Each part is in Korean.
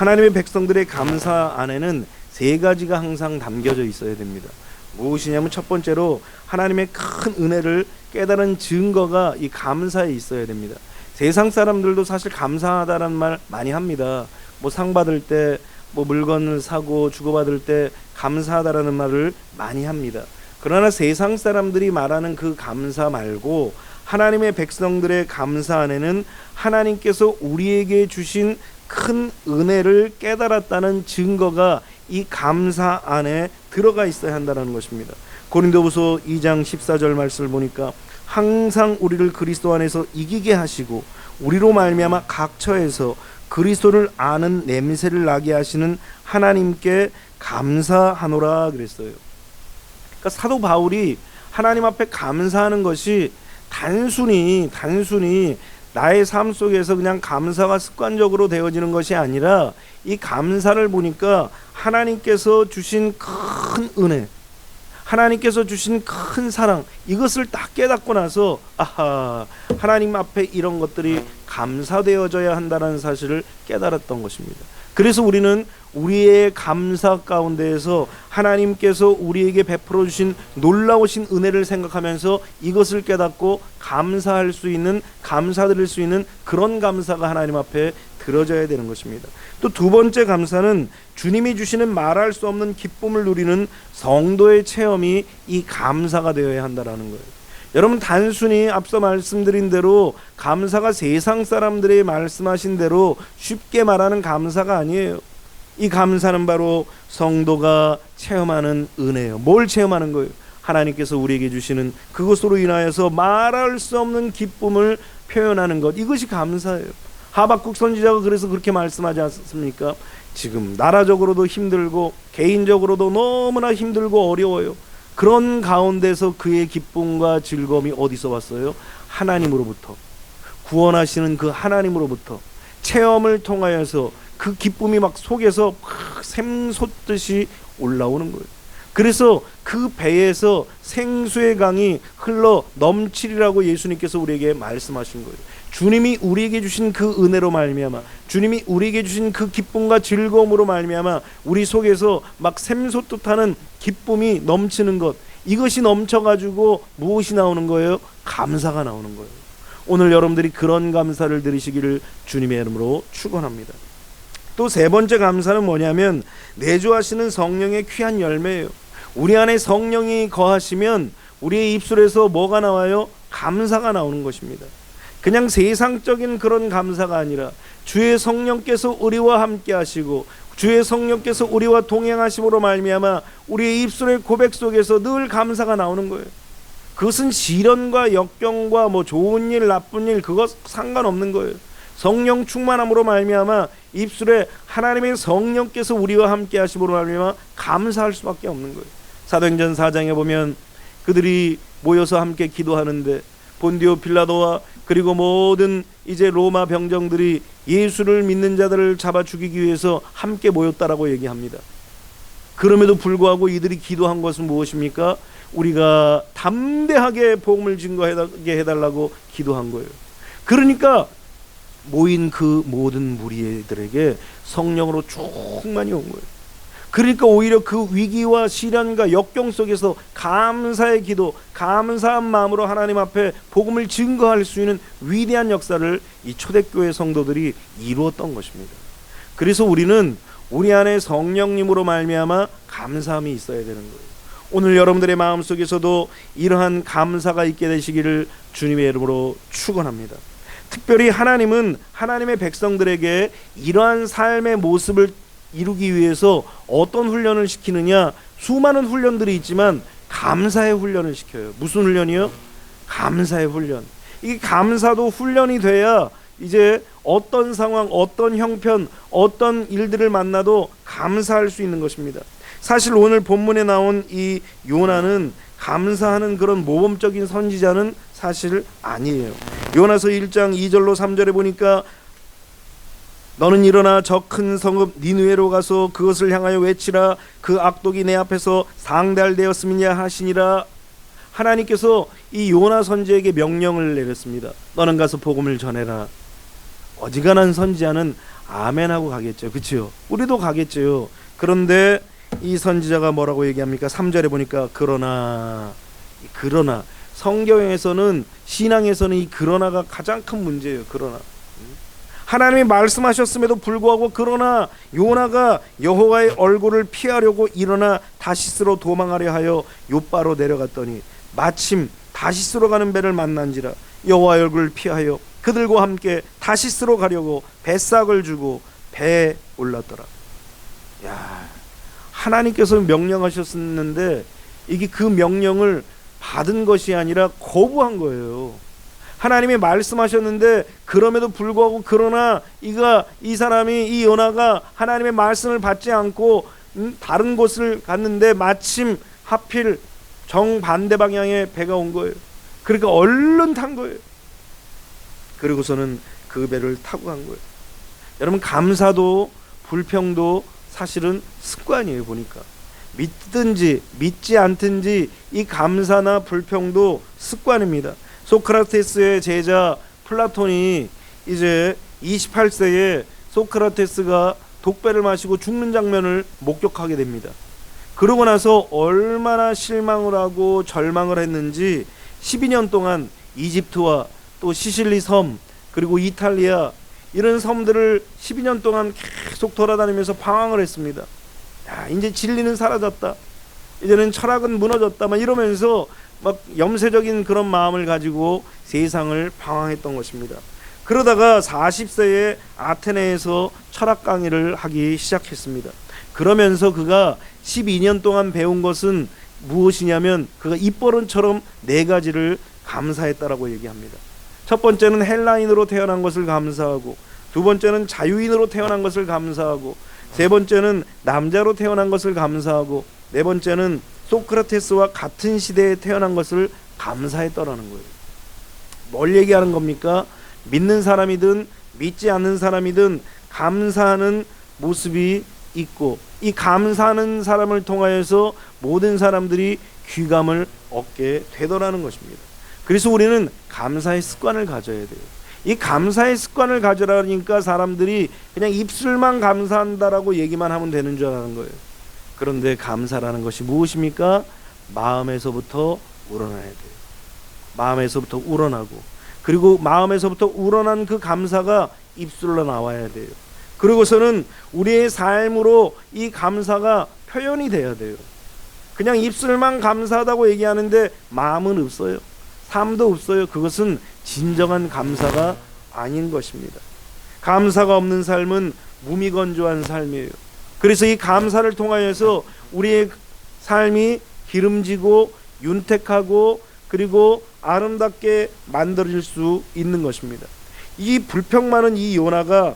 하나님의 백성들의 감사 안에는 세 가지가 항상 담겨져 있어야 됩니다. 무엇이냐면 첫 번째로 하나님의 큰 은혜를 깨달은 증거가 이 감사에 있어야 됩니다. 세상 사람들도 사실 감사하다라는 말 많이 합니다. 뭐 상 받을 때, 뭐 물건을 사고 주고받을 때 감사하다라는 말을 많이 합니다. 그러나 세상 사람들이 말하는 그 감사 말고 하나님의 백성들의 감사 안에는 하나님께서 우리에게 주신 큰 은혜를 깨달았다는 증거가 이 감사 안에 들어가 있어야 한다는 것입니다. 고린도후서 2장 14절 말씀을 보니까 항상 우리를 그리스도 안에서 이기게 하시고 우리로 말미암아 각 처에서 그리스도를 아는 냄새를 나게 하시는 하나님께 감사하노라 그랬어요. 그러니까 사도 바울이 하나님 앞에 감사하는 것이 단순히 나의 삶 속에서 그냥 감사가 습관적으로 되어지는 것이 아니라 이 감사를 보니까 하나님께서 주신 큰 은혜, 하나님께서 주신 큰 사랑, 이것을 딱 깨닫고 나서 아하, 하나님 앞에 이런 것들이 감사되어져야 한다는 사실을 깨달았던 것입니다. 그래서 우리는 우리의 감사 가운데에서 하나님께서 우리에게 베풀어 주신 놀라우신 은혜를 생각하면서 이것을 깨닫고 감사할 수 있는, 감사드릴 수 있는 그런 감사가 하나님 앞에 들어져야 되는 것입니다. 또 두 번째 감사는 주님이 주시는 말할 수 없는 기쁨을 누리는 성도의 체험이 이 감사가 되어야 한다는 거예요. 여러분, 단순히 앞서 말씀드린 대로 감사가 세상 사람들이 말씀하신 대로 쉽게 말하는 감사가 아니에요. 이 감사는 바로 성도가 체험하는 은혜예요. 뭘 체험하는 거예요? 하나님께서 우리에게 주시는 그것으로 인하여서 말할 수 없는 기쁨을 표현하는 것, 이것이 감사예요. 하박국 선지자가 그래서 그렇게 말씀하지 않습니까? 지금 나라적으로도 힘들고 개인적으로도 너무나 힘들고 어려워요. 그런 가운데서 그의 기쁨과 즐거움이 어디서 왔어요? 하나님으로부터, 구원하시는 그 하나님으로부터 체험을 통하여서 그 기쁨이 막 속에서 막 샘솟듯이 올라오는 거예요. 그래서 그 배에서 생수의 강이 흘러 넘치리라고 예수님께서 우리에게 말씀하신 거예요. 주님이 우리에게 주신 그 은혜로 말미암아, 주님이 우리에게 주신 그 기쁨과 즐거움으로 말미암아 우리 속에서 막 샘솟듯하는 기쁨이 넘치는 것, 이것이 넘쳐가지고 무엇이 나오는 거예요? 감사가 나오는 거예요. 오늘 여러분들이 그런 감사를 드리시기를 주님의 이름으로 축원합니다. 또 세 번째 감사는 뭐냐면 내주하시는 성령의 귀한 열매예요. 우리 안에 성령이 거하시면 우리의 입술에서 뭐가 나와요? 감사가 나오는 것입니다. 그냥 세상적인 그런 감사가 아니라 주의 성령께서 우리와 함께 하시고 주의 성령께서 우리와 동행하심으로 말미암아 우리의 입술의 고백 속에서 늘 감사가 나오는 거예요. 그것은 시련과 역경과 뭐 좋은 일 나쁜 일 그것 상관없는 거예요. 성령 충만함으로 말미암아 입술에 하나님의 성령께서 우리와 함께 하심으로 말미암아 감사할 수밖에 없는 거예요. 사도행전 4장에 보면 그들이 모여서 함께 기도하는데 본디오 빌라도와 그리고 모든 이제 로마 병정들이 예수를 믿는 자들을 잡아 죽이기 위해서 함께 모였다라고 얘기합니다. 그럼에도 불구하고 이들이 기도한 것은 무엇입니까? 우리가 담대하게 복음을 증거하게 해달라고 기도한 거예요. 그러니까 모인 그 모든 무리들에게 성령으로 충만히 온 거예요. 그러니까 오히려 그 위기와 시련과 역경 속에서 감사의 기도, 감사한 마음으로 하나님 앞에 복음을 증거할 수 있는 위대한 역사를 이 초대교회 성도들이 이루었던 것입니다. 그래서 우리는 우리 안에 성령님으로 말미암아 감사함이 있어야 되는 거예요. 오늘 여러분들의 마음속에서도 이러한 감사가 있게 되시기를 주님의 이름으로 축원합니다. 특별히 하나님은 하나님의 백성들에게 이러한 삶의 모습을 이루기 위해서 어떤 훈련을 시키느냐? 수많은 훈련들이 있지만 감사의 훈련을 시켜요. 무슨 훈련이요? 감사의 훈련. 이 감사도 훈련이 돼야 이제 어떤 상황, 어떤 형편, 어떤 일들을 만나도 감사할 수 있는 것입니다. 사실 오늘 본문에 나온 이 요나는 감사하는 그런 모범적인 선지자는 사실 아니에요. 요나서 1장 2절로 3절에 보니까 너는 일어나 저 큰 성읍 니느웨로 가서 그것을 향하여 외치라. 그 악독이 내 앞에서 상달되었음이냐 하시니라. 하나님께서 이 요나 선지에게 명령을 내렸습니다. 너는 가서 복음을 전해라. 어지간한 선지자는 아멘 하고 가겠죠. 그렇죠? 우리도 가겠죠. 그런데 이 선지자가 뭐라고 얘기합니까? 3절에 보니까 그러나 성경에서는, 신앙에서는 이 그러나가 가장 큰 문제예요. 그러나 하나님이 말씀하셨음에도 불구하고 그러나 요나가 여호와의 얼굴을 피하려고 일어나 다시스로 도망하려 하여 욥바로 내려갔더니 마침 다시스로 가는 배를 만난지라 여호와의 얼굴을 피하여 그들과 함께 다시스로 가려고 배싹을 주고 배에 올랐더라. 야, 하나님께서 명령하셨는데 이게 그 명령을 받은 것이 아니라 거부한 거예요. 하나님이 말씀하셨는데 그럼에도 불구하고 그러나 이 사람이, 이 요나가 하나님의 말씀을 받지 않고 다른 곳을 갔는데 마침 하필 정반대 방향에 배가 온 거예요. 그러니까 얼른 탄 거예요. 그리고서는 그 배를 타고 간 거예요. 여러분, 감사도 불평도 사실은 습관이에요. 보니까 믿든지 믿지 않든지 이 감사나 불평도 습관입니다. 소크라테스의 제자 플라톤이 이제 28세에 소크라테스가 독배를 마시고 죽는 장면을 목격하게 됩니다. 그러고 나서 얼마나 실망을 하고 절망을 했는지 12년 동안 이집트와 또 시실리 섬 그리고 이탈리아 이런 섬들을 12년 동안 계속 돌아다니면서 방황을 했습니다. 야, 이제 진리는 사라졌다, 이제는 철학은 무너졌다, 막 이러면서 막 염세적인 그런 마음을 가지고 세상을 방황했던 것입니다. 그러다가 40세에 아테네에서 철학 강의를 하기 시작했습니다. 그러면서 그가 12년 동안 배운 것은 무엇이냐면 그가 입버릇처럼 4가지를 감사했다라고 얘기합니다. 첫 번째는 헬라인으로 태어난 것을 감사하고, 두 번째는 자유인으로 태어난 것을 감사하고, 세 번째는 남자로 태어난 것을 감사하고, 네 번째는 소크라테스와 같은 시대에 태어난 것을 감사했더라는 거예요. 뭘 얘기하는 겁니까? 믿는 사람이든 믿지 않는 사람이든 감사하는 모습이 있고, 이 감사하는 사람을 통하여서 모든 사람들이 귀감을 얻게 되더라는 것입니다. 그래서 우리는 감사의 습관을 가져야 돼요. 이 감사의 습관을 가져라니까 사람들이 그냥 입술만 감사한다라고 얘기만 하면 되는 줄 아는 거예요. 그런데 감사라는 것이 무엇입니까? 마음에서부터 우러나야 돼요. 마음에서부터 우러나고, 그리고 마음에서부터 우러난 그 감사가 입술로 나와야 돼요. 그리고서는 우리의 삶으로 이 감사가 표현이 돼야 돼요. 그냥 입술만 감사하다고 얘기하는데 마음은 없어요. 삶도 없어요. 그것은 진정한 감사가 아닌 것입니다. 감사가 없는 삶은 무미건조한 삶이에요. 그래서 이 감사를 통하여서 우리의 삶이 기름지고 윤택하고 그리고 아름답게 만들어질 수 있는 것입니다. 이 불평 많은 이 요나가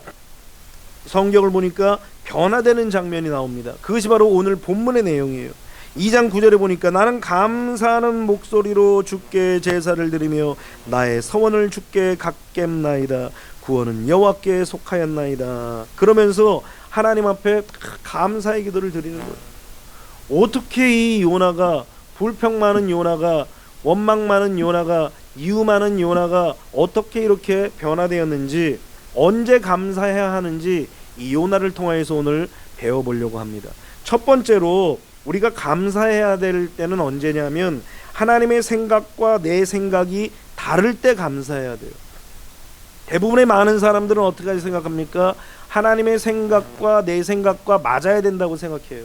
성경을 보니까 변화되는 장면이 나옵니다. 그것이 바로 오늘 본문의 내용이에요. 2장 9절에 보니까 나는 감사하는 목소리로 주께 제사를 드리며 나의 서원을 주께 갚겠나이다. 구원은 여호와께 속하였나이다. 그러면서 하나님 앞에 감사의 기도를 드리는 거예요. 어떻게 이 요나가, 불평 많은 요나가, 원망 많은 요나가, 이유 많은 요나가 어떻게 이렇게 변화되었는지, 언제 감사해야 하는지 이 요나를 통해서 오늘 배워보려고 합니다. 첫 번째로 우리가 감사해야 될 때는 언제냐면 하나님의 생각과 내 생각이 다를 때 감사해야 돼요. 대부분의 많은 사람들은 어떻게 생각합니까? 하나님의 생각과 내 생각과 맞아야 된다고 생각해요.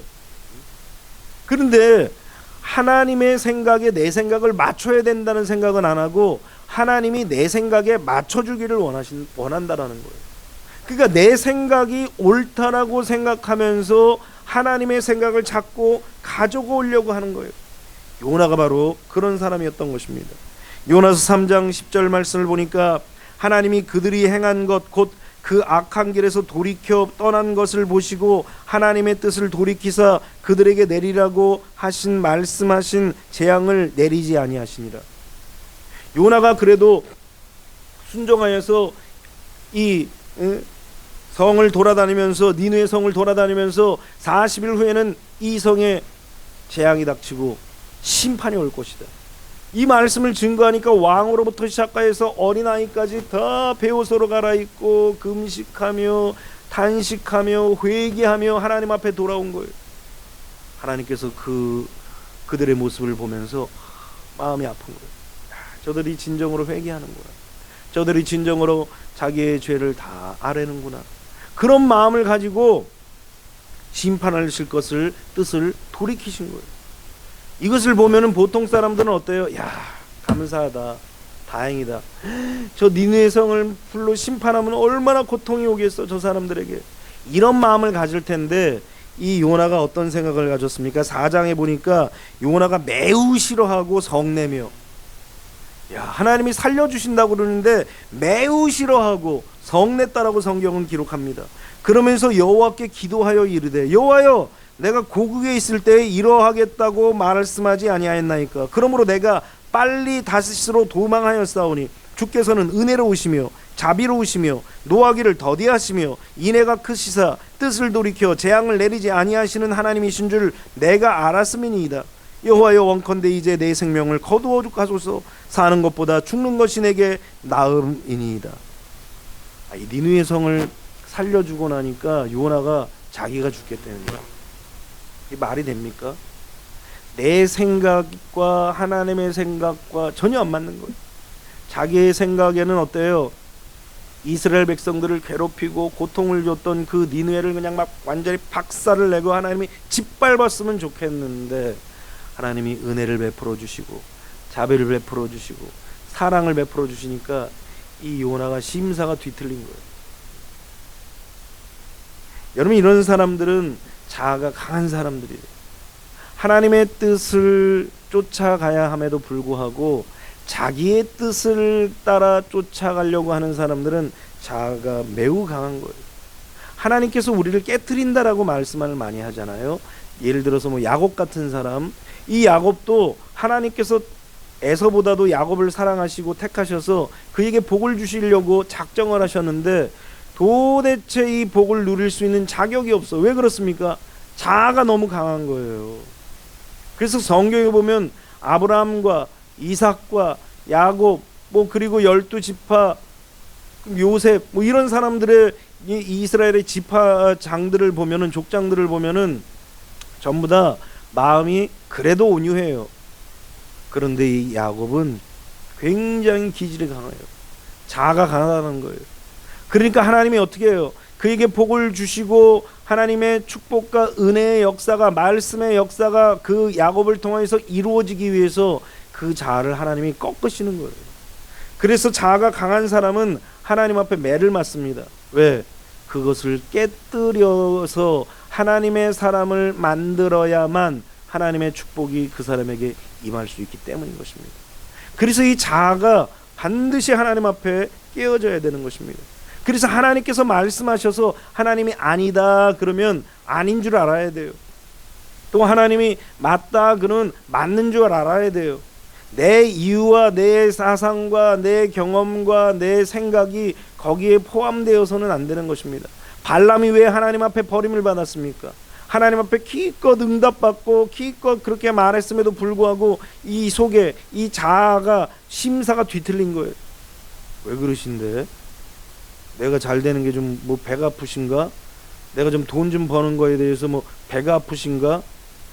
그런데 하나님의 생각에 내 생각을 맞춰야 된다는 생각은 안 하고 하나님이 내 생각에 맞춰주기를 원한다라는 거예요. 그러니까 내 생각이 옳다라고 생각하면서 하나님의 생각을 자꾸 가져오려고 하는 거예요. 요나가 바로 그런 사람이었던 것입니다. 요나서 3장 10절 말씀을 보니까 하나님이 그들이 행한 것 곧 그 악한 길에서 돌이켜 떠난 것을 보시고 하나님의 뜻을 돌이키사 그들에게 내리라고 하신 말씀하신 재앙을 내리지 아니하시니라. 요나가 그래도 순종하여서 이 성을 돌아다니면서, 니느웨 성을 돌아다니면서 40일 후에는 이 성에 재앙이 닥치고 심판이 올 것이다. 이 말씀을 증거하니까 왕으로부터 시작해서 어린아이까지 다 베옷으로 갈아입고 금식하며 탄식하며 회개하며 하나님 앞에 돌아온 거예요. 하나님께서 그들의 모습을 보면서 마음이 아픈 거예요. 저들이 진정으로 회개하는구나. 저들이 진정으로 자기의 죄를 다 아뢰는구나. 그런 마음을 가지고 심판하실 것을 뜻을 돌이키신 거예요. 이것을 보면은 보통 사람들은 어때요? 야, 감사하다, 다행이다. 저 니느웨 성을 불로 심판하면 얼마나 고통이 오겠어, 저 사람들에게. 이런 마음을 가질 텐데 이 요나가 어떤 생각을 가졌습니까? 4장에 보니까 요나가 매우 싫어하고 성내며, 야, 하나님이 살려주신다고 그러는데 매우 싫어하고 성냈다라고 성경은 기록합니다. 그러면서 여호와께 기도하여 이르되, 여호와여, 내가 고국에 있을 때 이러하겠다고 말씀하지 아니하였나이까. 그러므로 내가 빨리 다시스로 도망하였사오니 주께서는 은혜로우시며 자비로우시며 노하기를 더디하시며 인애가 크시사 뜻을 돌이켜 재앙을 내리지 아니하시는 하나님이신 줄 내가 알았음이니이다. 여호와여, 원컨대 이제 내 생명을 거두어 가소서. 사는 것보다 죽는 것이 내게 나음이니이다. 이 니느웨 성을 살려주고 나니까 요나가 자기가 죽겠다는 거야. 이게 말이 됩니까? 내 생각과 하나님의 생각과 전혀 안 맞는 거예요. 자기의 생각에는 어때요? 이스라엘 백성들을 괴롭히고 고통을 줬던 그 니느웨를 그냥 막 완전히 박살을 내고 하나님이 짓밟았으면 좋겠는데, 하나님이 은혜를 베풀어 주시고 자비를 베풀어 주시고 사랑을 베풀어 주시니까 이 요나가 심사가 뒤틀린 거예요. 여러분, 이런 사람들은 자아가 강한 사람들이에요. 하나님의 뜻을 쫓아가야 함에도 불구하고 자기의 뜻을 따라 쫓아가려고 하는 사람들은 자아가 매우 강한 거예요. 하나님께서 우리를 깨트린다라고 말씀을 많이 하잖아요. 예를 들어서 뭐 야곱 같은 사람, 이 야곱도 하나님께서 에서보다도 야곱을 사랑하시고 택하셔서 그에게 복을 주시려고 작정을 하셨는데 도대체 이 복을 누릴 수 있는 자격이 없어. 왜 그렇습니까? 자아가 너무 강한 거예요. 그래서 성경에 보면 아브라함과 이삭과 야곱, 뭐 그리고 12지파, 요셉, 뭐 이런 사람들의 이스라엘의 지파장들을 보면은, 족장들을 보면은 전부 다 마음이 그래도 온유해요. 그런데 이 야곱은 굉장히 기질이 강해요. 자아가 강하다는 거예요. 그러니까 하나님이 어떻게 해요? 그에게 복을 주시고 하나님의 축복과 은혜의 역사가, 말씀의 역사가 그 야곱을 통해서 이루어지기 위해서 그 자아를 하나님이 꺾으시는 거예요. 그래서 자아가 강한 사람은 하나님 앞에 매를 맞습니다. 왜? 그것을 깨뜨려서 하나님의 사람을 만들어야만 하나님의 축복이 그 사람에게 임할 수 있기 때문인 것입니다. 그래서 이 자아가 반드시 하나님 앞에 깨어져야 되는 것입니다. 그래서 하나님께서 말씀하셔서 하나님이 아니다 그러면 아닌 줄 알아야 돼요. 또 하나님이 맞다 그러면 맞는 줄 알아야 돼요. 내 이유와 내 사상과 내 경험과 내 생각이 거기에 포함되어서는 안 되는 것입니다. 발람이 왜 하나님 앞에 버림을 받았습니까? 하나님 앞에 기껏 응답받고 기껏 그렇게 말했음에도 불구하고 이 속에 이 자아가 심사가 뒤틀린 거예요. 왜 그러신데? 내가 잘 되는 게 좀 뭐 배가 아프신가? 내가 좀 돈 좀 버는 거에 대해서 뭐 배가 아프신가?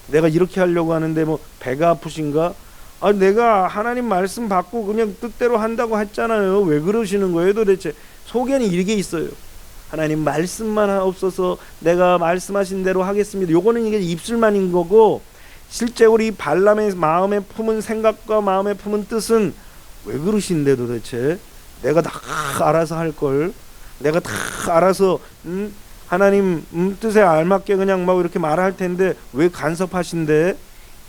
내가 이렇게 하려고 하는데 뭐 배가 아프신가? 아, 내가 하나님 말씀 받고 그냥 뜻대로 한다고 했잖아요. 왜 그러시는 거예요 도대체? 속에는 이게 있어요. 하나님 말씀만 없어서 내가 말씀하신 대로 하겠습니다. 요거는 이게 입술만인 거고, 실제로 이 발람의 마음에 품은 생각과 마음에 품은 뜻은 왜 그러신데 도대체? 내가 다 알아서 할 걸. 내가 다 알아서 하나님 뜻에 알맞게 그냥 막 이렇게 말할 텐데 왜 간섭하신데?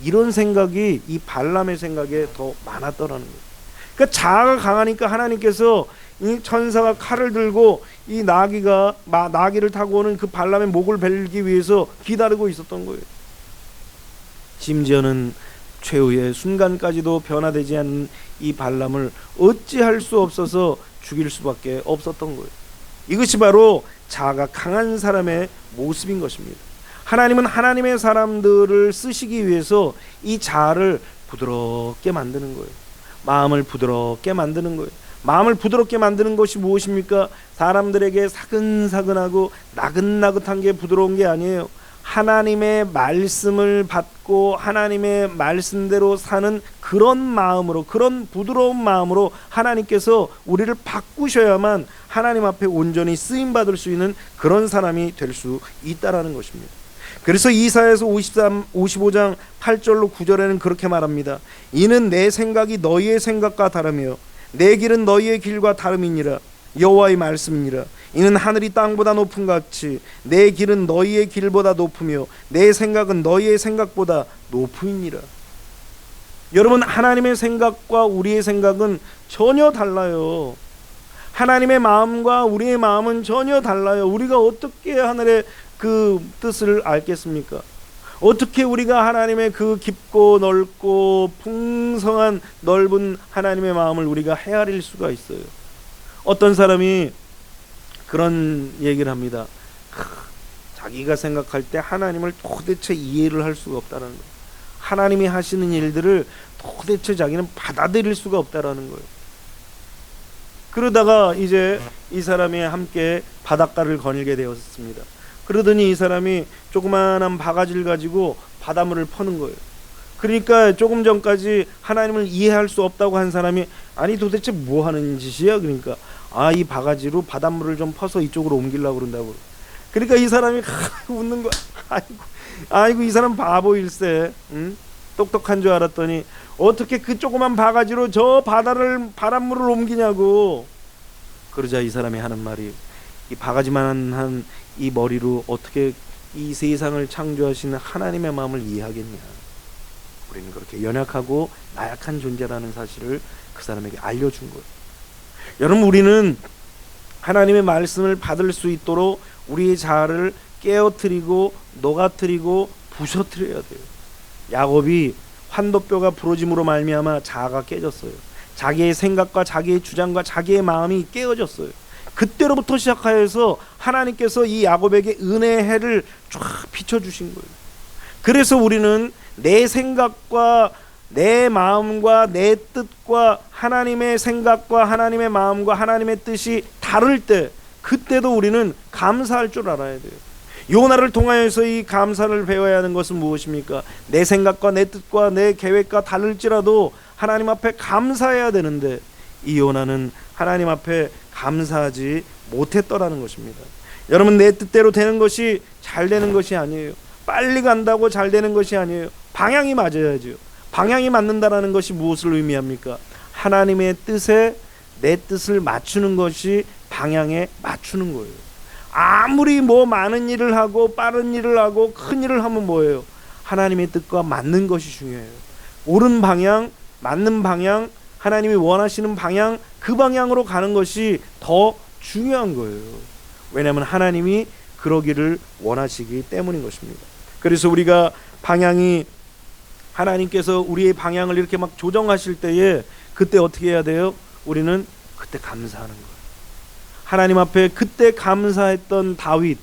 이런 생각이 이 발람의 생각에 더 많았더라는 거예요. 그러니까 자아가 강하니까 하나님께서 이 천사가 칼을 들고 이 나귀를 타고 오는 그 발람의 목을 베기 위해서 기다리고 있었던 거예요. 심지어는 최후의 순간까지도 변화되지 않는 이 발람을 어찌할 수 없어서 죽일 수밖에 없었던 거예요. 이것이 바로 자아가 강한 사람의 모습인 것입니다. 하나님은 하나님의 사람들을 쓰시기 위해서 이 자아를 부드럽게 만드는 거예요. 마음을 부드럽게 만드는 거예요. 마음을 부드럽게 만드는 것이 무엇입니까? 사람들에게 사근사근하고 나긋나긋한 게 부드러운 게 아니에요. 하나님의 말씀을 받고 하나님의 말씀대로 사는 그런 마음으로, 그런 부드러운 마음으로 하나님께서 우리를 바꾸셔야만 하나님 앞에 온전히 쓰임 받을 수 있는 그런 사람이 될 수 있다라는 것입니다. 그래서 이사야서 55장 8절로 9절에는 그렇게 말합니다. 이는 내 생각이 너희의 생각과 다르며 내 길은 너희의 길과 다름이니라. 여호와의 말씀이니라. 이는 하늘이 땅보다 높은 같이 내 길은 너희의 길보다 높으며 내 생각은 너희의 생각보다 높으니라. 여러분, 하나님의 생각과 우리의 생각은 전혀 달라요. 하나님의 마음과 우리의 마음은 전혀 달라요. 우리가 어떻게 하늘의 그 뜻을 알겠습니까? 어떻게 우리가 하나님의 그 깊고 넓고 풍성한 넓은 하나님의 마음을 우리가 헤아릴 수가 있어요? 어떤 사람이 그런 얘기를 합니다. 자기가 생각할 때 하나님을 도대체 이해를 할 수가 없다는 거예요. 하나님이 하시는 일들을 도대체 자기는 받아들일 수가 없다라는 거예요. 그러다가 이제 이 사람이 함께 바닷가를 거닐게 되었습니다. 그러더니 이 사람이 조그마한 바가지를 가지고 바닷물을 퍼는 거예요. 그러니까 조금 전까지 하나님을 이해할 수 없다고 한 사람이 아니 도대체 뭐 하는 짓이야? 그러니까 이 바가지로 바닷물을 좀 퍼서 이쪽으로 옮기려고 그런다고. 그러니까 이 사람이 웃는 거야. 아이고 이 사람 바보일세. 똑똑한 줄 알았더니 어떻게 그 조그만 바가지로 저 바닷물을 옮기냐고. 그러자 이 사람이 하는 말이 이 바가지만한 한 이 머리로 어떻게 이 세상을 창조하시는 하나님의 마음을 이해하겠냐. 우리는 그렇게 연약하고 나약한 존재라는 사실을 그 사람에게 알려준 거예요. 여러분, 우리는 하나님의 말씀을 받을 수 있도록 우리의 자아를 깨어뜨리고 녹아뜨리고 부셔뜨려야 돼요. 야곱이 환도뼈가 부러짐으로 말미암아 자아가 깨졌어요. 자기의 생각과 자기의 주장과 자기의 마음이 깨어졌어요. 그때로부터 시작하여서 하나님께서 이 야곱에게 은혜의 해를 쫙 비춰주신 거예요. 그래서 우리는 내 생각과 내 마음과 내 뜻과 하나님의 생각과 하나님의 마음과 하나님의 뜻이 다를 때, 그때도 우리는 감사할 줄 알아야 돼요. 요나를 통하여서 이 감사를 배워야 하는 것은 무엇입니까? 내 생각과 내 뜻과 내 계획과 다를지라도 하나님 앞에 감사해야 되는데 이 요나는 하나님 앞에 감사하지 못했더라는 것입니다. 여러분, 내 뜻대로 되는 것이 잘 되는 것이 아니에요. 빨리 간다고 잘 되는 것이 아니에요. 방향이 맞아야죠. 방향이 맞는다라는 것이 무엇을 의미합니까? 하나님의 뜻에 내 뜻을 맞추는 것이 방향에 맞추는 거예요. 아무리 뭐 많은 일을 하고 빠른 일을 하고 큰 일을 하면 뭐예요? 하나님의 뜻과 맞는 것이 중요해요. 옳은 방향, 맞는 방향, 하나님이 원하시는 방향, 그 방향으로 가는 것이 더 중요한 거예요. 왜냐하면 하나님이 그러기를 원하시기 때문인 것입니다. 그래서 우리가 방향이, 하나님께서 우리의 방향을 이렇게 막 조정하실 때에 그때 어떻게 해야 돼요? 우리는 그때 감사하는 거예요. 하나님 앞에 그때 감사했던 다윗,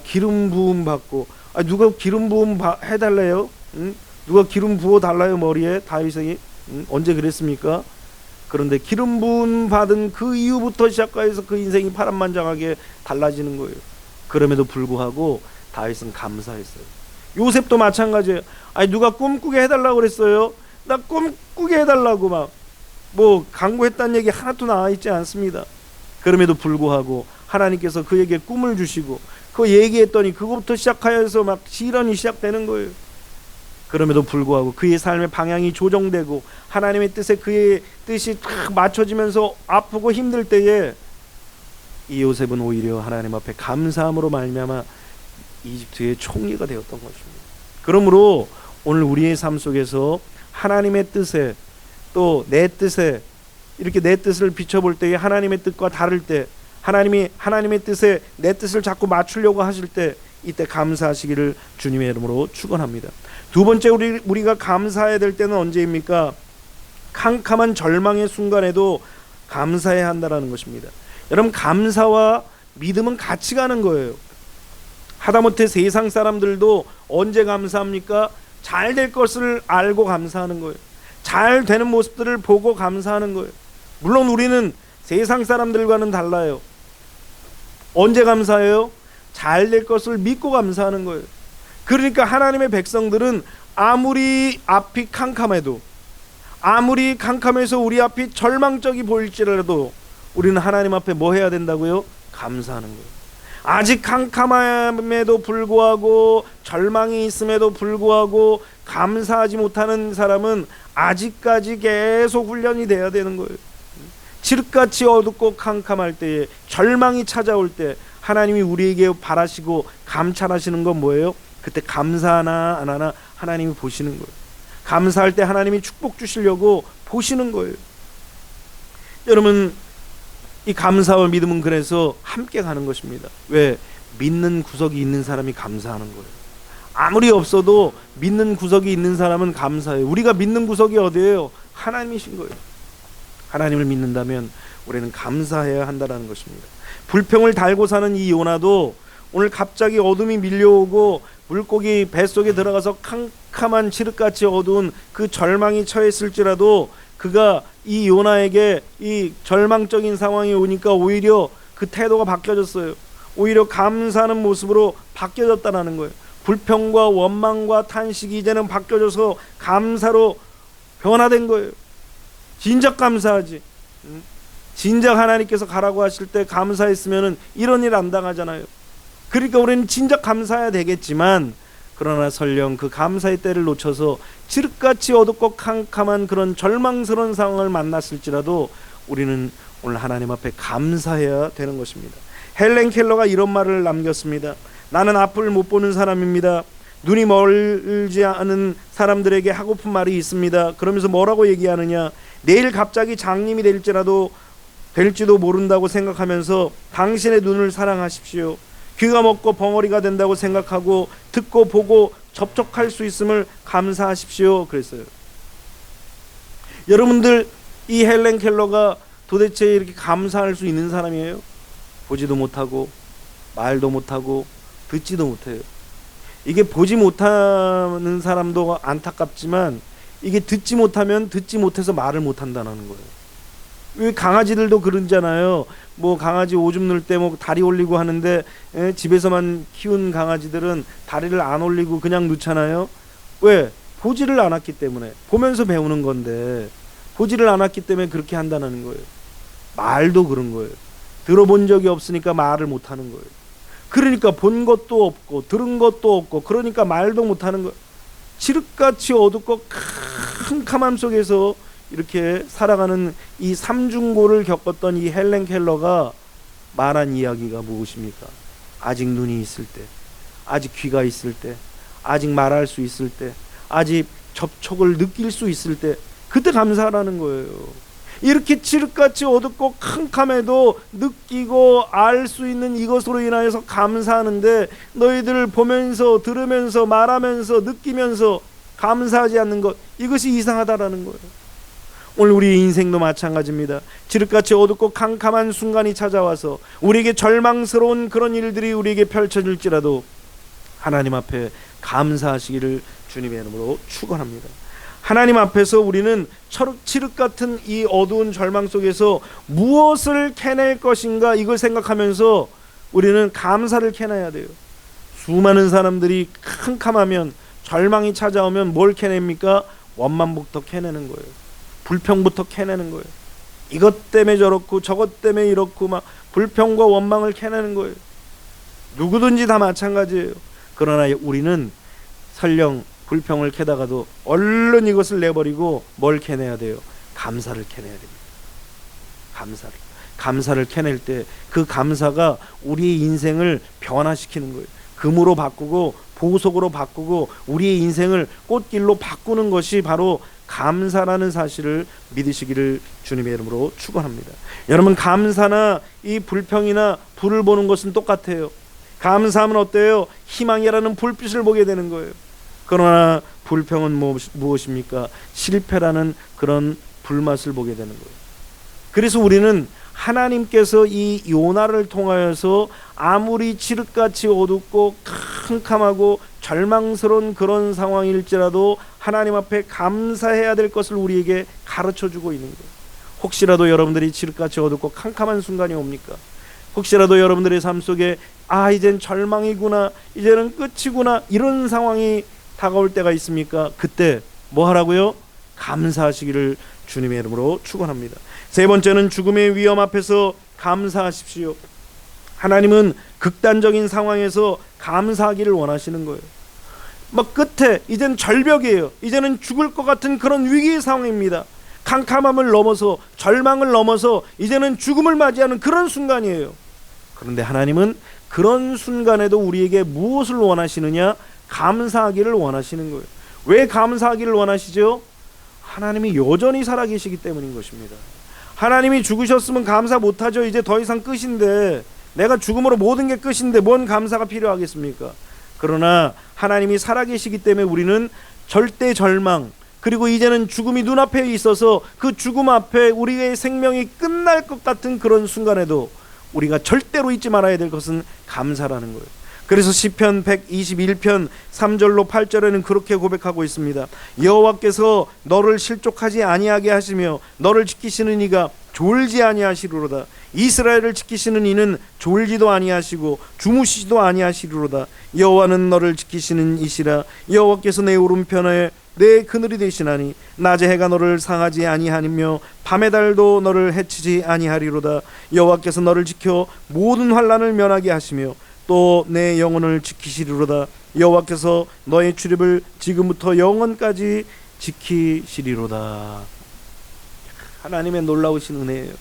기름 부음 받고, 누가 기름 부음 해달래요? 누가 기름 부어 달라요 머리에? 다윗에게? 언제 그랬습니까? 그런데 기름 부음 받은 그 이후부터 시작해서 그 인생이 파란만장하게 달라지는 거예요. 그럼에도 불구하고 다윗은 감사했어요. 요셉도 마찬가지예요. 누가 꿈꾸게 해달라고 그랬어요? 나 꿈꾸게 해달라고 막 뭐 강구했다는 얘기 하나도 나와 있지 않습니다. 그럼에도 불구하고 하나님께서 그에게 꿈을 주시고 그 얘기했더니 그것부터 시작하여서 막 시련이 시작되는 거예요. 그럼에도 불구하고 그의 삶의 방향이 조정되고 하나님의 뜻에 그의 뜻이 딱 맞춰지면서 아프고 힘들 때에 이 요셉은 오히려 하나님 앞에 감사함으로 말미암아 이집트의 총리가 되었던 것입니다. 그러므로 오늘 우리의 삶 속에서 하나님의 뜻에 또 내 뜻에 이렇게 내 뜻을 비춰볼 때에 하나님의 뜻과 다를 때, 하나님이 하나님의 뜻에 내 뜻을 자꾸 맞추려고 하실 때 이때 감사하시기를 주님의 이름으로 축원합니다. 두 번째, 우리가 감사해야 될 때는 언제입니까? 캄캄한 절망의 순간에도 감사해야 한다라는 것입니다. 여러분, 감사와 믿음은 같이 가는 거예요. 하다못해 세상 사람들도 언제 감사합니까? 잘 될 것을 알고 감사하는 거예요. 잘 되는 모습들을 보고 감사하는 거예요. 물론 우리는 세상 사람들과는 달라요. 언제 감사해요? 잘 될 것을 믿고 감사하는 거예요. 그러니까 하나님의 백성들은 아무리 앞이 캄캄해도, 아무리 캄캄해서 우리 앞이 절망적이 보일지라도 우리는 하나님 앞에 뭐 해야 된다고요? 감사하는 거예요. 아직 캄캄함에도 불구하고, 절망이 있음에도 불구하고 감사하지 못하는 사람은 아직까지 계속 훈련이 돼야 되는 거예요. 칠흑같이 어둡고 캄캄할 때에, 절망이 찾아올 때 하나님이 우리에게 바라시고 감찰하시는 건 뭐예요? 그때 감사하나 안 하나 하나님이 보시는 거예요. 감사할 때 하나님이 축복 주시려고 보시는 거예요. 여러분, 이 감사와 믿음은 그래서 함께 가는 것입니다. 왜? 믿는 구석이 있는 사람이 감사하는 거예요. 아무리 없어도 믿는 구석이 있는 사람은 감사해요. 우리가 믿는 구석이 어디예요? 하나님이신 거예요. 하나님을 믿는다면 우리는 감사해야 한다는 것입니다. 불평을 달고 사는 이 요나도 오늘 갑자기 어둠이 밀려오고 물고기 뱃속에 들어가서 캄캄한 칠흑같이 어두운 그 절망이 처했을지라도 그가 이 요나에게 이 절망적인 상황이 오니까 오히려 그 태도가 바뀌어졌어요. 오히려 감사하는 모습으로 바뀌어졌다는 거예요. 불평과 원망과 탄식이 이제는 바뀌어져서 감사로 변화된 거예요. 진작 감사하지. 진작 하나님께서 가라고 하실 때 감사했으면 이런 일 안 당하잖아요. 그러니까 우리는 진작 감사해야 되겠지만, 그러나 설령 그 감사의 때를 놓쳐서 칠흑같이 어둡고 캄캄한 그런 절망스러운 상황을 만났을지라도 우리는 오늘 하나님 앞에 감사해야 되는 것입니다. 헬렌 켈러가 이런 말을 남겼습니다. 나는 앞을 못 보는 사람입니다. 눈이 멀지 않은 사람들에게 하고픈 말이 있습니다. 그러면서 뭐라고 얘기하느냐? 내일 갑자기 장님이 될지도 모른다고 생각하면서 당신의 눈을 사랑하십시오. 귀가 먹고 벙어리가 된다고 생각하고 듣고 보고 접촉할 수 있음을 감사하십시오. 그랬어요. 여러분들, 이 헬렌 켈러가 도대체 이렇게 감사할 수 있는 사람이에요? 보지도 못하고 말도 못하고 듣지도 못해요. 이게 보지 못하는 사람도 안타깝지만 이게 듣지 못하면 듣지 못해서 말을 못한다는 거예요. 왜 강아지들도 그러잖아요. 뭐 강아지 오줌 넣을 때 뭐 다리 올리고 하는데 집에서만 키운 강아지들은 다리를 안 올리고 그냥 넣잖아요. 왜? 보지를 않았기 때문에. 보면서 배우는 건데 보지를 않았기 때문에 그렇게 한다는 거예요. 말도 그런 거예요. 들어본 적이 없으니까 말을 못하는 거예요. 그러니까 본 것도 없고 들은 것도 없고 그러니까 말도 못하는 거예요. 칠흑같이 어둡고 캄캄함 속에서 이렇게 살아가는 이 삼중고를 겪었던 이 헬렌 켈러가 말한 이야기가 무엇입니까? 아직 눈이 있을 때, 아직 귀가 있을 때, 아직 말할 수 있을 때, 아직 접촉을 느낄 수 있을 때, 그때 감사하라는 거예요. 이렇게 칠흑같이 어둡고 캄캄해도 느끼고 알 수 있는 이것으로 인하여서 감사하는데, 너희들 보면서 들으면서 말하면서 느끼면서 감사하지 않는 것, 이것이 이상하다라는 거예요. 오늘 우리 인생도 마찬가지입니다. 칠흑같이 어둡고 캄캄한 순간이 찾아와서 우리에게 절망스러운 그런 일들이 우리에게 펼쳐질지라도 하나님 앞에 감사하시기를 주님의 이름으로 축원합니다. 하나님 앞에서 우리는 칠흑 같은 이 어두운 절망 속에서 무엇을 캐낼 것인가, 이걸 생각하면서 우리는 감사를 캐내야 돼요. 수많은 사람들이 캄캄하면, 절망이 찾아오면 뭘 캐냅니까? 원망부터 캐내는 거예요. 불평부터 캐내는 거예요. 이것 때문에 저렇고 저것 때문에 이렇고 막 불평과 원망을 캐내는 거예요. 누구든지 다 마찬가지예요. 그러나 우리는 설령 불평을 캐다가도 얼른 이것을 내버리고 뭘 캐내야 돼요? 감사를 캐내야 됩니다. 감사를 캐낼 때 그 감사가 우리의 인생을 변화시키는 거예요. 금으로 바꾸고 보석으로 바꾸고 우리의 인생을 꽃길로 바꾸는 것이 바로 감사라는 사실을 믿으시기를 주님의 이름으로 축원합니다. 여러분, 감사나 이 불평이나 불을 보는 것은 똑같아요. 감사하면 어때요? 희망이라는 불빛을 보게 되는 거예요. 그러나 불평은 무엇입니까? 실패라는 그런 불맛을 보게 되는 거예요. 그래서 우리는 하나님께서 이 요나를 통하여서 아무리 칠흑같이 어둡고 캄캄하고 절망스러운 그런 상황일지라도 하나님 앞에 감사해야 될 것을 우리에게 가르쳐주고 있는 거예요. 혹시라도 여러분들이 칠흑같이 어둡고 캄캄한 순간이 옵니까? 혹시라도 여러분들의 삶 속에 이젠 절망이구나, 이제는 끝이구나, 이런 상황이 다가올 때가 있습니까? 그때 뭐 하라고요? 감사하시기를 주님의 이름으로 축원합니다. 세 번째는 죽음의 위험 앞에서 감사하십시오. 하나님은 극단적인 상황에서 감사하기를 원하시는 거예요. 막 끝에 이젠 절벽이에요. 이제는 죽을 것 같은 그런 위기의 상황입니다. 캄캄함을 넘어서, 절망을 넘어서 이제는 죽음을 맞이하는 그런 순간이에요. 그런데 하나님은 그런 순간에도 우리에게 무엇을 원하시느냐? 감사하기를 원하시는 거예요. 왜 감사하기를 원하시죠? 하나님이 여전히 살아계시기 때문인 것입니다. 하나님이 죽으셨으면 감사 못하죠. 이제 더 이상 끝인데, 내가 죽음으로 모든 게 끝인데 뭔 감사가 필요하겠습니까? 그러나 하나님이 살아계시기 때문에 우리는 절대 절망, 그리고 이제는 죽음이 눈앞에 있어서 그 죽음 앞에 우리의 생명이 끝날 것 같은 그런 순간에도 우리가 절대로 잊지 말아야 될 것은 감사라는 거예요. 그래서 시편 121편 3절로 8절에는 그렇게 고백하고 있습니다. 여호와께서 너를 실족하지 아니하게 하시며 너를 지키시는 이가 졸지 아니하시리로다. 이스라엘을 지키시는 이는 졸지도 아니하시고 주무시지도 아니하시리로다. 여호와는 너를 지키시는 이시라. 여호와께서 내 오른편에 내 그늘이 되시나니 낮에 해가 너를 상하지 아니하며 밤의 달도 너를 해치지 아니하리로다. 여호와께서 너를 지켜 모든 환난을 면하게 하시며 또 내 영혼을 지키시리로다. 여호와께서 너의 출입을 지금부터 영원까지 지키시리로다. 하나님의 놀라우신 은혜예요.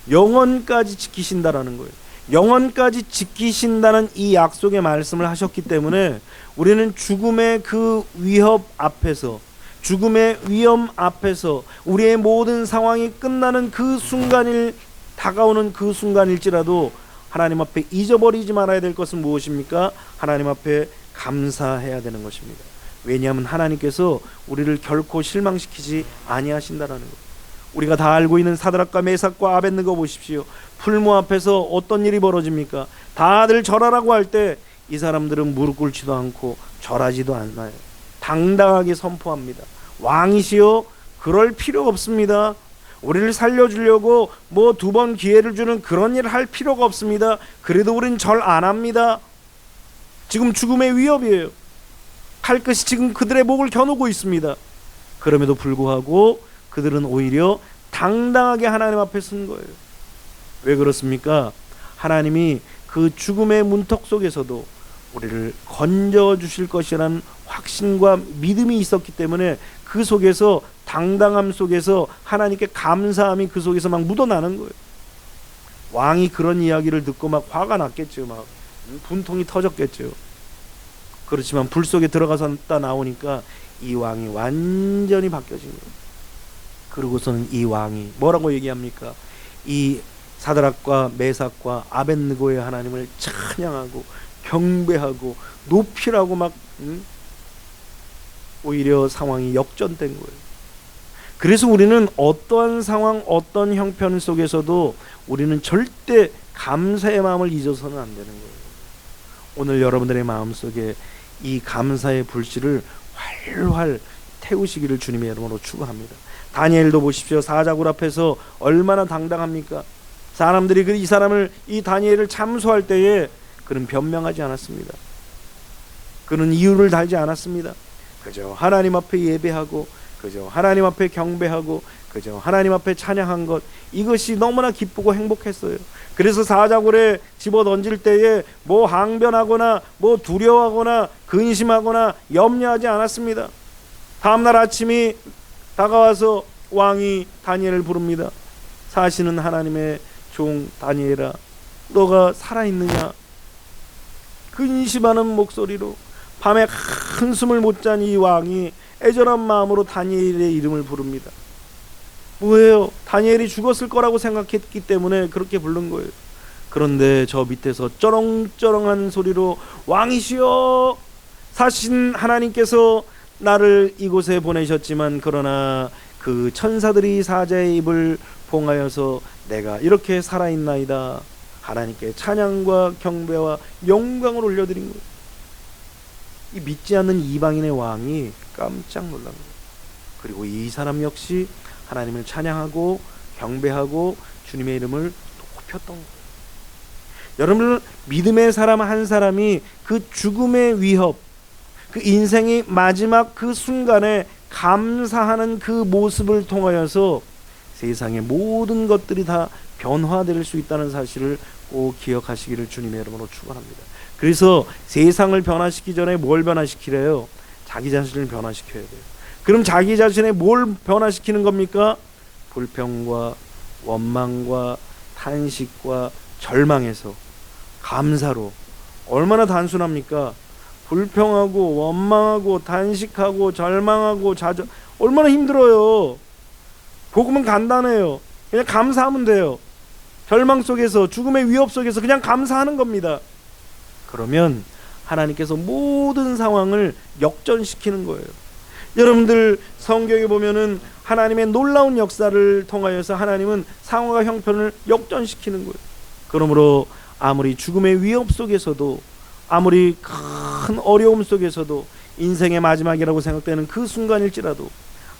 영원까지 지키신다라는 거예요. 영원까지 지키신다는 이 약속의 말씀을 하셨기 때문에 우리는 죽음의 그 위협 앞에서, 죽음의 위험 앞에서 우리의 모든 상황이 끝나는 그 순간일, 다가오는 그 순간일지라도 하나님 앞에 잊어버리지 말아야 될 것은 무엇입니까? 하나님 앞에 감사해야 되는 것입니다. 왜냐하면 하나님께서 우리를 결코 실망시키지 아니하신다라는 것. 우리가 다 알고 있는 사드락과 메삭과 아벳느고 보십시오. 풀무 앞에서 어떤 일이 벌어집니까? 다들 절하라고 할 때 이 사람들은 무릎 꿇지도 않고 절하지도 않아요. 당당하게 선포합니다. 왕이시여, 그럴 필요가 없습니다. 우리를 살려주려고 뭐 2번 기회를 주는 그런 일을 할 필요가 없습니다. 그래도 우린 절 안 합니다. 지금 죽음의 위협이에요. 칼끝이 지금 그들의 목을 겨누고 있습니다. 그럼에도 불구하고 그들은 오히려 당당하게 하나님 앞에 선 거예요. 왜 그렇습니까? 하나님이 그 죽음의 문턱 속에서도 우리를 건져주실 것이라는 확신과 믿음이 있었기 때문에 그 속에서, 당당함 속에서 하나님께 감사함이 그 속에서 막 묻어나는 거예요. 왕이 그런 이야기를 듣고 막 화가 났겠죠. 막 분통이 터졌겠죠. 그렇지만 불 속에 들어가서 나오니까 이 왕이 완전히 바뀌어진 거예요. 그러고서는 이 왕이 뭐라고 얘기합니까? 이 사드락과 메삭과 아벳느고의 하나님을 찬양하고 경배하고 높이라고 막 오히려 상황이 역전된 거예요. 그래서 우리는 어떠한 상황, 어떤 형편 속에서도 우리는 절대 감사의 마음을 잊어서는 안 되는 거예요. 오늘 여러분들의 마음속에 이 감사의 불씨를 활활 태우시기를 주님의 이름으로 축원합니다. 다니엘도 보십시오. 사자굴 앞에서 얼마나 당당합니까? 사람들이 이 사람을, 이 다니엘을 참소할 때에 그는 변명하지 않았습니다. 그는 이유를 달지 않았습니다. 그저 하나님 앞에 예배하고, 그저 하나님 앞에 경배하고, 그저 하나님 앞에 찬양한 것, 이것이 너무나 기쁘고 행복했어요. 그래서 사자굴에 집어 던질 때에 뭐 항변하거나 뭐 두려워하거나 근심하거나 염려하지 않았습니다. 다음날 아침이 다가와서 왕이 다니엘을 부릅니다. 사시는 하나님의 종 다니엘아, 너가 살아있느냐? 근심하는 목소리로 밤에 한숨을 못 잔 이 왕이 애절한 마음으로 다니엘의 이름을 부릅니다. 뭐예요? 다니엘이 죽었을 거라고 생각했기 때문에 그렇게 부른 거예요. 그런데 저 밑에서 쩌렁쩌렁한 소리로 왕이시여, 사신 하나님께서 나를 이곳에 보내셨지만 그러나 그 천사들이 사자의 입을 봉하여서 내가 이렇게 살아있나이다. 하나님께 찬양과 경배와 영광을 올려드린 거예요. 이 믿지 않는 이방인의 왕이 깜짝 놀란 거예요. 그리고 이 사람 역시 하나님을 찬양하고 경배하고 주님의 이름을 높였던 거예요. 여러분, 믿음의 사람 한 사람이 그 죽음의 위협, 그 인생의 마지막 그 순간에 감사하는 그 모습을 통하여서 세상의 모든 것들이 다 변화될 수 있다는 사실을 꼭 기억하시기를 주님의 이름으로 축원합니다. 그래서 세상을 변화시키기 전에 뭘 변화시키래요? 자기 자신을 변화시켜야 돼요. 그럼 자기 자신에 뭘 변화시키는 겁니까? 불평과 원망과 탄식과 절망에서 감사로. 얼마나 단순합니까? 불평하고 원망하고 탄식하고 절망하고 얼마나 힘들어요. 복음은 간단해요. 그냥 감사하면 돼요. 절망 속에서, 죽음의 위협 속에서 그냥 감사하는 겁니다. 그러면 하나님께서 모든 상황을 역전시키는 거예요. 여러분들 성경에 보면은 하나님의 놀라운 역사를 통하여서 하나님은 상황과 형편을 역전시키는 거예요. 그러므로 아무리 죽음의 위협 속에서도, 아무리 큰 어려움 속에서도, 인생의 마지막이라고 생각되는 그 순간일지라도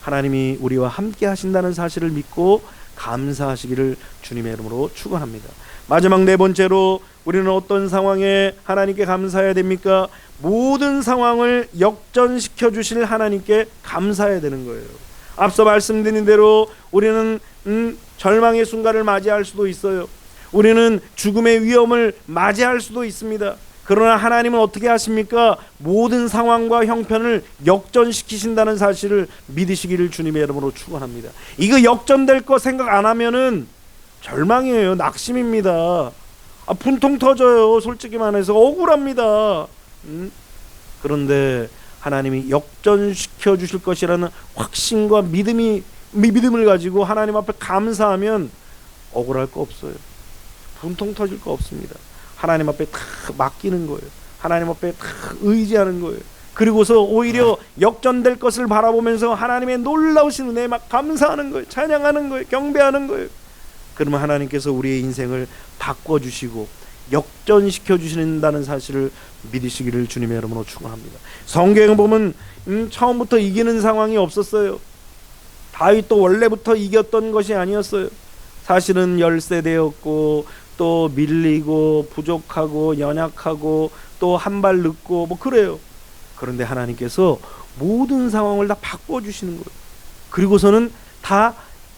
하나님이 우리와 함께 하신다는 사실을 믿고 감사하시기를 주님의 이름으로 축원합니다. 마지막 네 번째로 우리는 어떤 상황에 하나님께 감사해야 됩니까? 모든 상황을 역전시켜 주실 하나님께 감사해야 되는 거예요. 앞서 말씀드린 대로 우리는 절망의 순간을 맞이할 수도 있어요. 우리는 죽음의 위험을 맞이할 수도 있습니다. 그러나 하나님은 어떻게 하십니까? 모든 상황과 형편을 역전시키신다는 사실을 믿으시기를 주님의 이름으로 축원합니다. 이거 역전될 거 생각 안 하면은 절망이에요. 낙심입니다. 분통 터져요. 솔직히 말해서 억울합니다. 그런데 하나님이 역전시켜 주실 것이라는 확신과 믿음을 가지고 하나님 앞에 감사하면 억울할 거 없어요. 분통 터질 거 없습니다. 하나님 앞에 다 맡기는 거예요. 하나님 앞에 다 의지하는 거예요. 그리고서 오히려 역전될 것을 바라보면서 하나님의 놀라우신 은혜에 막 감사하는 거예요. 찬양하는 거예요. 경배하는 거예요. 그러면 하나님께서 우리의 인생을 바꿔주시고 역전시켜 주신다는 사실을 믿으시기를 주님의 이름으로 축원합니다. 성경에 보면 처음부터 이기는 상황이 없었어요. 다윗도 원래부터 이겼던 것이 아니었어요. 사실은 열세대였고 또 밀리고 부족하고 연약하고 또 한 발 늦고 뭐 그래요. 그런데 하나님께서 모든 상황을 다 바꿔주시는 거예요. 그리고서는 다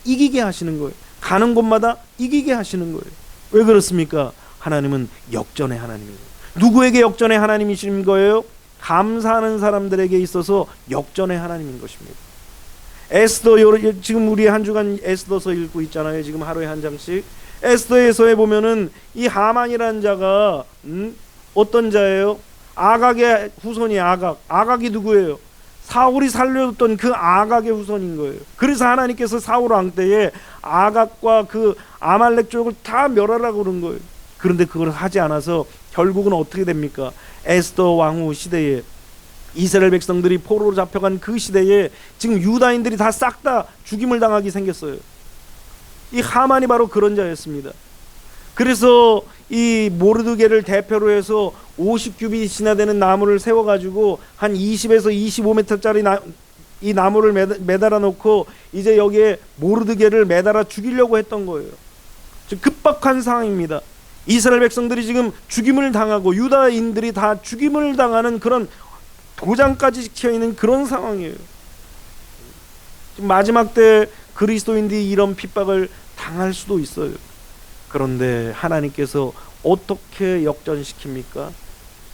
이기게 하시는 거예요. 가는 곳마다 이기게 하시는 거예요. 왜 그렇습니까? 하나님은 역전의 하나님이에요. 누구에게 역전의 하나님이신 거예요? 감사하는 사람들에게 있어서 역전의 하나님인 것입니다. 에스더, 지금 우리 한 주간 에스더서 읽고 있잖아요. 지금 하루에 한 장씩. 에스더에서에 보면은 이 하만이라는 자가 어떤 자예요? 아각의 후손이 아각이 누구예요? 사울이 살려줬던 그 아각의 후손인 거예요. 그래서 하나님께서 사울 왕 때에 아각과 그 아말렉 족을 다 멸하라고 그런 거예요. 그런데 그걸 하지 않아서 결국은 어떻게 됩니까? 에스더 왕후 시대에 이스라엘 백성들이 포로로 잡혀간 그 시대에 지금 유다인들이 다 싹 다 죽임을 당하게 생겼어요. 이 하만이 바로 그런 자였습니다. 그래서 이 모르드게를 대표로 해서 50규빗이나 되는 나무를 세워가지고 한 20에서 25m짜리 이 나무를 매달아 놓고 이제 여기에 모르드게를 매달아 죽이려고 했던 거예요. 즉 급박한 상황입니다. 이스라엘 백성들이 지금 죽임을 당하고 유다인들이 다 죽임을 당하는 그런 도장까지 찍혀 있는 그런 상황이에요. 지금 마지막 때 그리스도인들이 이런 핍박을 당할 수도 있어요. 그런데 하나님께서 어떻게 역전시킵니까?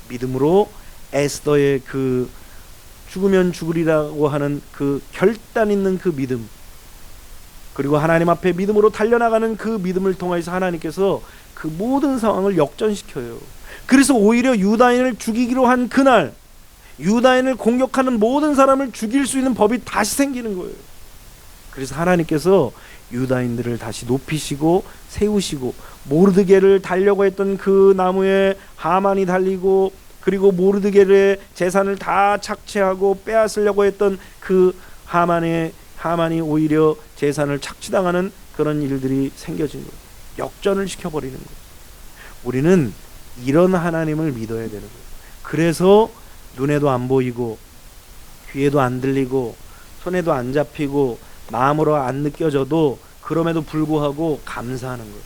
믿음으로 에스더의 그 죽으면 죽으리라고 하는 그 결단 있는 그 믿음, 그리고 하나님 앞에 믿음으로 달려나가는 그 믿음을 통해서 하나님께서 그 모든 상황을 역전시켜요. 그래서 오히려 유다인을 죽이기로 한 그날 유다인을 공격하는 모든 사람을 죽일 수 있는 법이 다시 생기는 거예요. 그래서 하나님께서 유다인들을 다시 높이시고 세우시고 모르드게를 달려고 했던 그 나무에 하만이 달리고 그리고 모르드게의 재산을 다 착취하고 빼앗으려고 했던 그 하만이 오히려 재산을 착취당하는 그런 일들이 생겨진 거예요. 역전을 시켜버리는 거예요. 우리는 이런 하나님을 믿어야 되는 거예요. 그래서 눈에도 안 보이고 귀에도 안 들리고 손에도 안 잡히고 마음으로 안 느껴져도 그럼에도 불구하고 감사하는 거예요.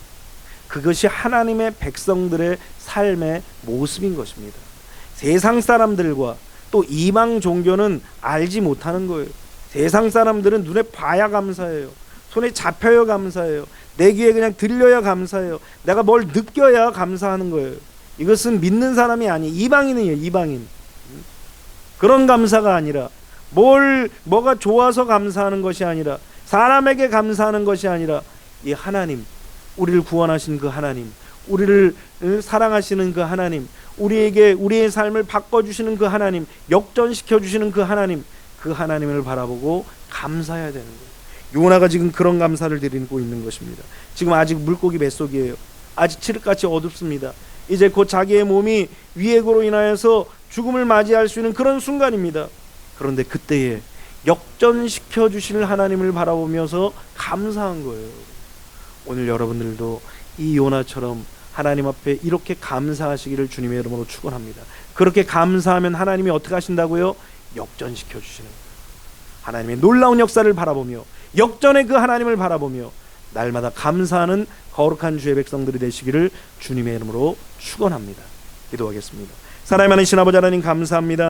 그것이 하나님의 백성들의 삶의 모습인 것입니다. 세상 사람들과 또 이방 종교는 알지 못하는 거예요. 세상 사람들은 눈에 봐야 감사해요. 손에 잡혀야 감사해요. 내 귀에 그냥 들려야 감사해요. 내가 뭘 느껴야 감사하는 거예요. 이것은 믿는 사람이 아니, 이방인이에요. 이방인. 그런 감사가 아니라, 뭐가 좋아서 감사하는 것이 아니라, 사람에게 감사하는 것이 아니라, 이 하나님, 우리를 구원하신 그 하나님, 우리를 사랑하시는 그 하나님, 우리에게 우리의 삶을 바꿔주시는 그 하나님, 역전시켜주시는 그 하나님, 그 하나님을 바라보고 감사해야 되는 거예요. 요나가 지금 그런 감사를 드리고 있는 것입니다. 지금 아직 물고기 뱃속이에요. 아직 칠흑같이 어둡습니다. 이제 곧 자기의 몸이 위액으로 인하여서 죽음을 맞이할 수 있는 그런 순간입니다. 그런데 그때에 역전시켜 주실 하나님을 바라보면서 감사한 거예요. 오늘 여러분들도 이 요나처럼 하나님 앞에 이렇게 감사하시기를 주님의 이름으로 축원합니다. 그렇게 감사하면 하나님이 어떻게 하신다고요? 역전시켜 주시는 거예요. 하나님의 놀라운 역사를 바라보며, 역전의 그 하나님을 바라보며 날마다 감사하는 거룩한 주의 백성들이 되시기를 주님의 이름으로 축원합니다. 기도하겠습니다. 사랑의 많으신 아버지 하나님, 감사합니다.